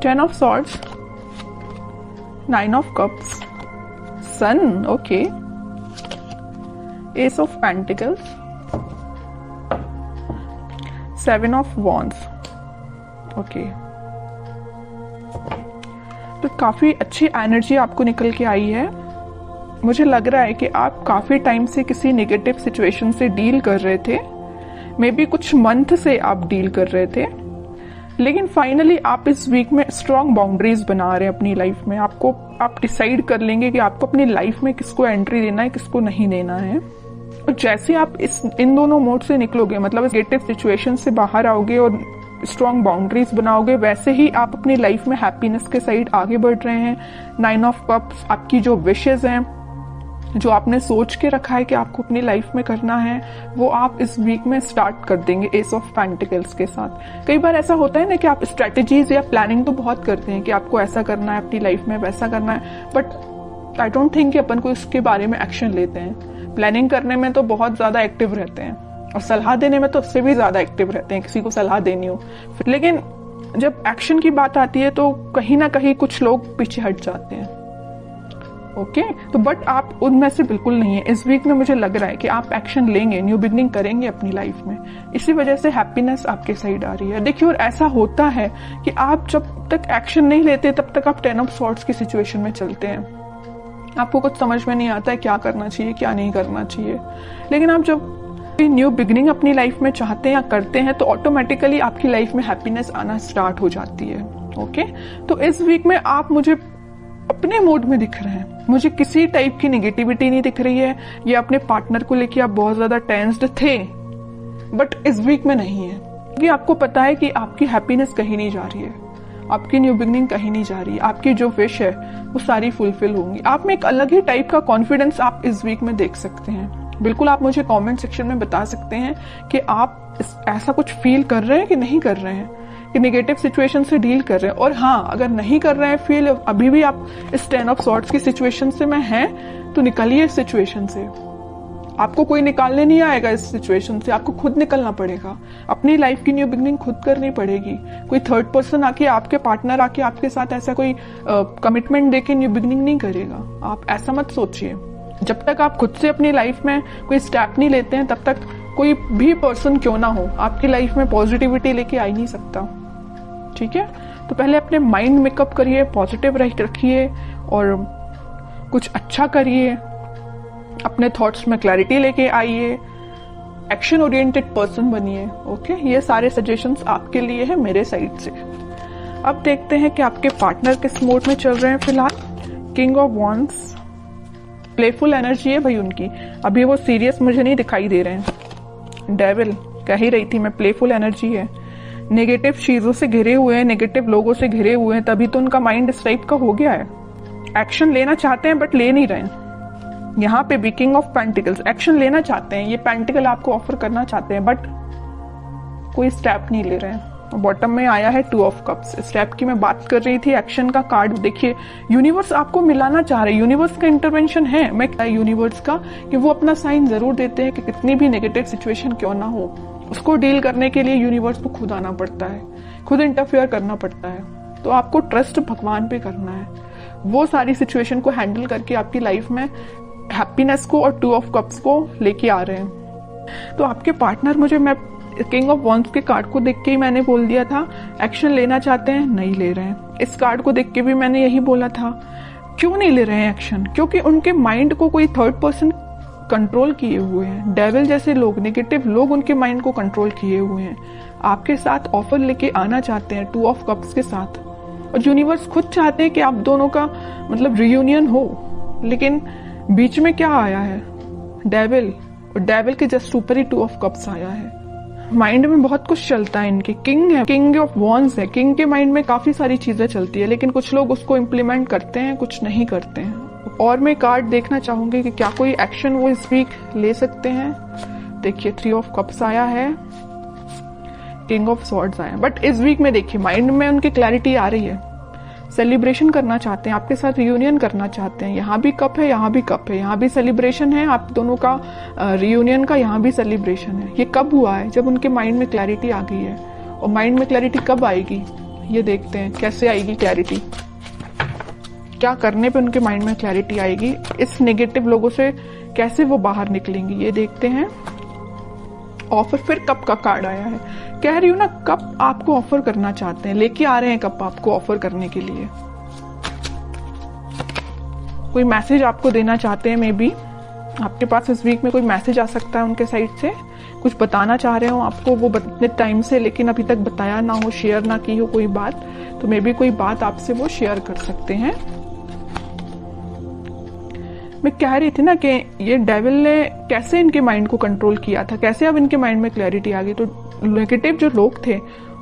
10 of swords, 9 of cups, sun, okay, ace of pentacles, 7 of wands, okay। तो काफी अच्छी energy आपको निकल के आई है। मुझे लग रहा है कि आप काफी टाइम से किसी नेगेटिव सिचुएशन से डील कर रहे थे, मे बी कुछ मंथ से आप डील कर रहे थे, लेकिन फाइनली आप इस वीक में स्ट्रॉन्ग बाउंड्रीज बना रहे हैं अपनी लाइफ में। आप डिसाइड कर लेंगे कि आपको अपनी लाइफ में किसको एंट्री देना है, किसको नहीं देना है। और जैसे आप इन दोनों मोड से निकलोगे, मतलब इस नेगेटिव सिचुएशन से बाहर आओगे और स्ट्रॉन्ग बाउंड्रीज बनाओगे, वैसे ही आप अपनी लाइफ में हैप्पीनेस के साइड आगे बढ़ रहे हैं। 9 ऑफ कप्स आपकी जो विशेज हैं, जो आपने सोच के रखा है कि आपको अपनी लाइफ में करना है, वो आप इस वीक में स्टार्ट कर देंगे एस ऑफ पेंटिकल्स के साथ। कई बार ऐसा होता है ना कि आप स्ट्रेटेजीज या प्लानिंग तो बहुत करते हैं कि आपको ऐसा करना है अपनी लाइफ में, वैसा करना है, बट आई डोंट थिंक कि अपन को इसके बारे में एक्शन लेते हैं। प्लानिंग करने में तो बहुत ज्यादा एक्टिव रहते हैं और सलाह देने में तो उससे भी ज्यादा एक्टिव रहते हैं, किसी को सलाह देनी हो। लेकिन जब एक्शन की बात आती है तो कहीं ना कहीं कुछ लोग पीछे हट जाते हैं। ओके, तो बट आप उनमें से बिल्कुल नहीं है। इस वीक में मुझे लग रहा है कि आप एक्शन लेंगे, न्यू बिगनिंग करेंगे अपनी लाइफ में, इसी वजह से हैप्पीनेस आपके साइड आ रही है। देखिए, और ऐसा होता है कि आप जब तक एक्शन नहीं लेते तब तक आप 10 ऑफ सॉर्ड्स की सिचुएशन में चलते हैं। आपको कुछ समझ में नहीं आता है क्या करना चाहिए, क्या नहीं करना चाहिए। लेकिन आप जब न्यू बिगनिंग अपनी लाइफ में चाहते हैं या करते हैं तो ऑटोमेटिकली आपकी लाइफ में हैप्पीनेस आना स्टार्ट हो जाती है। ओके, तो इस वीक में आप मुझे अपने मूड में दिख रहे हैं, मुझे किसी टाइप की नेगेटिविटी नहीं दिख रही है। ये अपने पार्टनर को लेके आप बहुत ज्यादा टेंस्ड थे, बट इस वीक में नहीं है, क्योंकि आपको पता है कि आपकी हैप्पीनेस कहीं नहीं जा रही है, आपकी न्यू बिगनिंग कहीं नहीं जा रही है। आपकी जो विश है वो सारी फुलफिल होंगी। आप में एक अलग ही टाइप का कॉन्फिडेंस आप इस वीक में देख सकते हैं। बिल्कुल आप मुझे कमेंट सेक्शन में बता सकते हैं कि आप ऐसा कुछ फील कर रहे हैं कि नहीं कर रहे हैं, कि नेगेटिव सिचुएशन से डील कर रहे हैं। और हाँ, अगर नहीं कर रहे हैं फील, अभी भी आप इस 10 ऑफ सॉर्ड्स की सिचुएशन से में हैं, तो निकलिए इस सिचुएशन से। आपको कोई निकालने नहीं आएगा इस सिचुएशन से, आपको खुद निकलना पड़ेगा। अपनी लाइफ की न्यू बिगनिंग खुद करनी पड़ेगी। कोई थर्ड पर्सन आके, आपके पार्टनर आके आपके साथ ऐसा कोई कमिटमेंट देके न्यू बिगनिंग नहीं करेगा। आप ऐसा मत सोचिए। जब तक आप खुद से अपनी लाइफ में कोई स्टेप नहीं लेते हैं, तब तक कोई भी पर्सन क्यों ना हो आपकी लाइफ में पॉजिटिविटी लेके आ ही नहीं सकता। ठीक है, तो पहले अपने माइंड मेकअप करिए, पॉजिटिव रखिए और कुछ अच्छा करिए, अपने थॉट्स में क्लैरिटी लेके आइए, एक्शन ओरिएंटेड पर्सन बनिए। ओके, ये सारे सजेशंस आपके लिए है मेरे साइड से। अब देखते हैं कि आपके पार्टनर किस मोड में चल रहे हैं फिलहाल। King of wands, playful energy है भाई उनकी, अभी वो सीरियस मुझे नहीं दिखाई दे रहे हैं। डेविल, कह ही रही थी मैं, प्लेफुल एनर्जी है। नेगेटिव चीजों से घिरे हुए हैं, नेगेटिव लोगों से घिरे हुए हैं, तभी तो उनका माइंड इस टाइप का हो गया है। एक्शन लेना चाहते हैं बट ले नहीं रहे हैं। यहाँ पे भी किंग ऑफ पेंटिकल्स, एक्शन लेना चाहते हैं, ये पेंटिकल आपको ऑफर करना चाहते हैं, बट कोई स्टेप नहीं ले रहे हैं। बॉटम में आया है 2 ऑफ कप्स। स्टेप की मैं बात कर रही थी, एक्शन का कार्ड देखिए। यूनिवर्स आपको मिलाना चाह रहे हैं, यूनिवर्स का इंटरवेंशन है। मैं यूनिवर्स का कि वो अपना साइन जरूर देते हैं कि कितनी भी नेगेटिव सिचुएशन क्यों ना हो, उसको डील करने के लिए यूनिवर्स को खुद आना पड़ता है, खुद इंटरफेयर करना पड़ता है। तो आपको ट्रस्ट भगवान पे करना है, वो सारी सिचुएशन को हैंडल करके आपकी लाइफ में हैप्पीनेस को और 2 ऑफ कप्स को लेके आ रहे हैं। तो आपके पार्टनर, मुझे मैं किंग ऑफ वॉन्ड्स के कार्ड को देख के ही मैंने बोल दिया था, एक्शन लेना चाहते हैं, नहीं ले रहे हैं। इस कार्ड को देख के भी मैंने यही बोला था। क्यों नहीं ले रहे हैं एक्शन? क्योंकि उनके माइंड को कोई थर्ड पर्सन कंट्रोल किए हुए हैं। डेविल जैसे लोग, नेगेटिव लोग उनके माइंड को कंट्रोल किए हुए हैं। आपके साथ ऑफर लेके आना चाहते हैं 2 ऑफ कप्स के साथ, और यूनिवर्स खुद चाहते हैं कि आप दोनों का मतलब रियूनियन हो। लेकिन बीच में क्या आया है? डेविल, और डेविल के जस्ट ऊपर ही 2 ऑफ कप्स आया है। माइंड में बहुत कुछ चलता है इनके। किंग है, किंग ऑफ वॉन्ड्स है। किंग के माइंड में काफी सारी चीजें चलती है, लेकिन कुछ लोग उसको इम्प्लीमेंट करते हैं, कुछ नहीं करते हैं। और मैं कार्ड देखना चाहूंगी कि क्या कोई एक्शन वो इस वीक ले सकते हैं। देखिए 3 ऑफ कप्स आया है, किंग ऑफ सॉर्ड्स आया। बट इस वीक में देखिए माइंड में उनकी क्लैरिटी आ रही है, सेलिब्रेशन करना चाहते हैं, आपके साथ रियूनियन करना चाहते हैं। यहाँ भी कप है, यहाँ भी कप है, यहाँ भी सेलिब्रेशन है आप दोनों का रियूनियन का, यहाँ भी सेलिब्रेशन है। ये कब हुआ है? जब उनके माइंड में क्लैरिटी आ गई है। और माइंड में क्लैरिटी कब आएगी? ये देखते हैं कैसे आएगी क्लैरिटी, क्या करने पे उनके माइंड में क्लैरिटी आएगी, इस नेगेटिव लोगों से कैसे वो बाहर निकलेंगी, ये देखते हैं। ऑफर, फिर कप का कार्ड आया है। कह रही हूं ना, कप आपको ऑफर करना चाहते हैं, लेके आ रहे हैं कप आपको ऑफर करने के लिए। कोई मैसेज आपको देना चाहते हैं, मे बी आपके पास इस वीक में कोई मैसेज आ सकता है उनके साइड से, कुछ बताना चाह रहे हो आपको वो इतने टाइम से, लेकिन अभी तक बताया ना हो, शेयर ना की हो कोई बात, तो मे बी कोई बात आपसे वो शेयर कर सकते हैं। मैं कह रही थी ना कि ये डेविल ने कैसे इनके माइंड को कंट्रोल किया था, कैसे अब इनके माइंड में क्लैरिटी आ गई। तो नेगेटिव जो लोग थे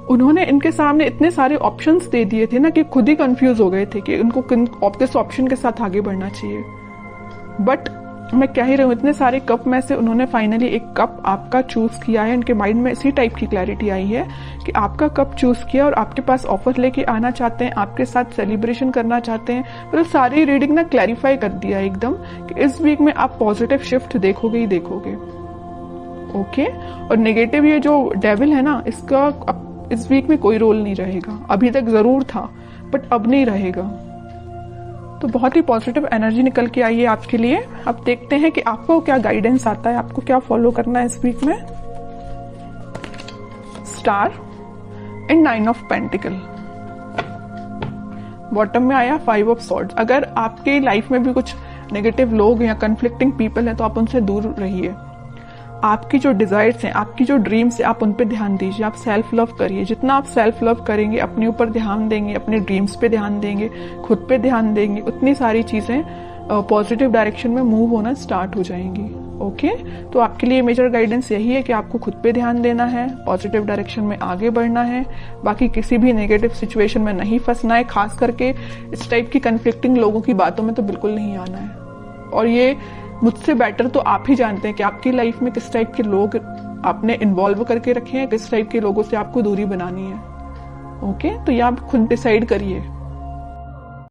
उन्होंने इनके सामने इतने सारे ऑप्शंस दे दिए थे ना कि खुद ही कंफ्यूज हो गए थे कि उनको किस ऑप्शन के साथ आगे बढ़ना चाहिए। बट मैं कह ही रही हूँ, इतने सारे कप में से उन्होंने फाइनली एक कप आपका चूज किया है। इनके माइंड में इसी टाइप की क्लैरिटी आई है कि आपका कप चूज किया और आपके पास ऑफर लेके आना चाहते हैं, आपके साथ सेलिब्रेशन करना चाहते हैं। मतलब सारी रीडिंग ना क्लैरिफाई कर दिया एकदम कि इस वीक में आप पॉजिटिव शिफ्ट देखोगे ही देखोगे। ओके, और नेगेटिव ये जो डेविल है ना, इसका इस वीक में कोई रोल नहीं रहेगा। अभी तक जरूर था बट अब नहीं रहेगा। तो बहुत ही पॉजिटिव एनर्जी निकल के आई है आपके लिए। अब देखते हैं कि आपको क्या गाइडेंस आता है, आपको क्या फॉलो करना है इस वीक में। Star and 9 of pentacle, bottom में आया 5 ऑफ सॉर्ड्स। अगर आपके लाइफ में भी कुछ नेगेटिव लोग या कंफ्लिक्टिंग पीपल हैं तो आप उनसे दूर रहिए। आपकी जो डिजायर्स हैं, आपकी जो ड्रीम्स हैं, आप उन पे ध्यान दीजिए। आप सेल्फ लव करिए। जितना आप सेल्फ लव करेंगे, अपने ऊपर ध्यान देंगे, अपने ड्रीम्स पे ध्यान देंगे, खुद पे ध्यान देंगे, उतनी सारी चीजें पॉजिटिव डायरेक्शन में मूव होना स्टार्ट हो जाएंगी। ओके, तो आपके लिए मेजर गाइडेंस यही है कि आपको खुद पे ध्यान देना है, पॉजिटिव डायरेक्शन में आगे बढ़ना है, बाकी किसी भी नेगेटिव सिचुएशन में नहीं फंसना है। खास करके इस टाइप की कंफ्लिक्टिंग लोगों की बातों में तो बिल्कुल नहीं आना है। और ये मुझसे बेटर तो आप ही जानते हैं कि आपकी लाइफ में किस टाइप के लोग आपने इन्वॉल्व करके रखे हैं, किस टाइप के लोगों से आपको दूरी बनानी है। ओके, तो ये आप खुद डिसाइड करिए।